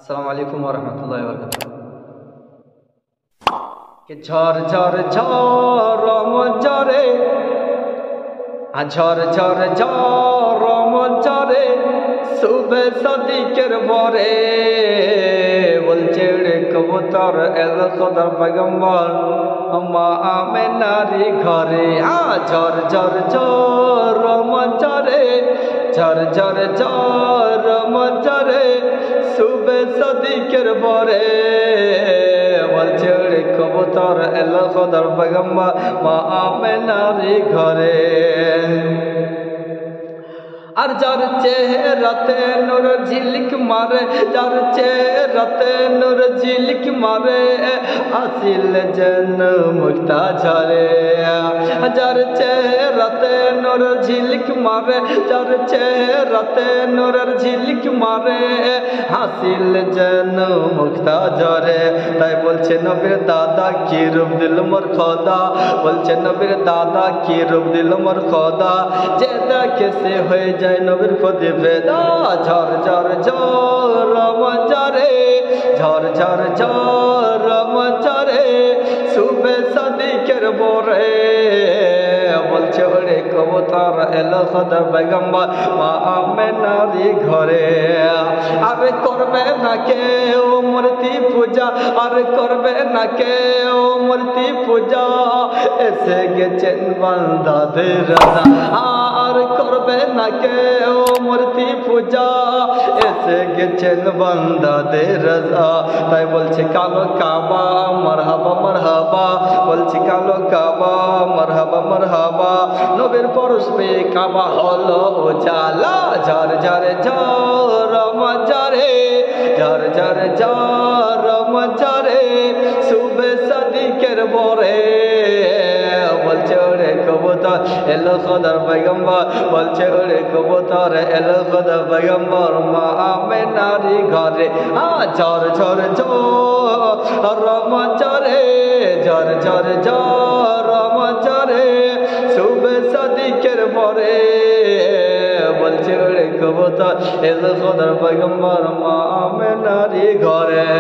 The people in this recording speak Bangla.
আসসালামু আলাইকুম ওয়া রাহমাতুল্লাহি ওয়া বারাকাতুহু। কে ঝড় ঝড় ঝড় মজরে ঝড় ঝড় ঝড় মজরে সুবে সদিকের ভরে বলছে রে কবুতর এল খোদার পয়গম্বর মা আমেনারি ঘরে। ঝড় ঝড় ঝড় মজরে ঝড় ঝড় ঝড় মজরে সুবে সদিকের ভরে বলছে রে কবুতর এল খোদার পয়গম্বর মা আমেনারি ঘরে। আর যার চেহারাতে নূর ঝিলিক মারে, যার চেহারাতে নূর ঝিলিক মারে আসিল যেন মুক্তা ঝরে। যার চেহারাতে নূর ঝিলিক মারে, যার চেহারাতে নূর ঝিলিক মারে হাসিল যেন মুক্তা ঝরে। তাই বলছে নবীর দাদা কি রূপ দিল মোর খোদা, বলছে নবীর দাদা কি রূপ দিল মোর খোদা, যে দেখে সে হয়ে যায় নবীর প্রতি ফিদা। ঝড় ঝড় ঝড় মজরে ঝড় ঝড় ঝড় মজরে সুবে সদিকের ভরে বলছে ওরে কবুতর এলো খোদার পয়গম্বর মা আমেনারি ঘরে। আরে করবে না কেউ মূর্তি পূজা, আরে করবে না কেউ মূর্তি পূজা এসে গেছেন বান্দাদের রাজা। আর করবে না কেউ মূর্তি পূজা এসে গেছেন বান্দাদের রাজা। তাই বলছে কালো কাবা মারহাবা মারহাবা, বলছে কালো কাবা মারহাবা মারহাবা, নবীর পরশ পেয়ে কাবা হলো উজালা। ঝড় ঝড় ঝড় মজরে ঝড় ঝড় ঝড় মজরে সুবে সদিকের ভরে বলছে ওরে কবুতর এলো খোদার পয়গম্বর, বলছে ওরে কবুতর এলো খোদার পয়গম্বর মা আমেনারি ঘরে। ঝড় ঝড় ঝড় মজরে ঝড় ঝড় ঝড় মজরে সুবে সদিকের ভরে বলছে ওরে কবুতর এলো খোদার পয়গম্বর মা আমেনারি ঘরে।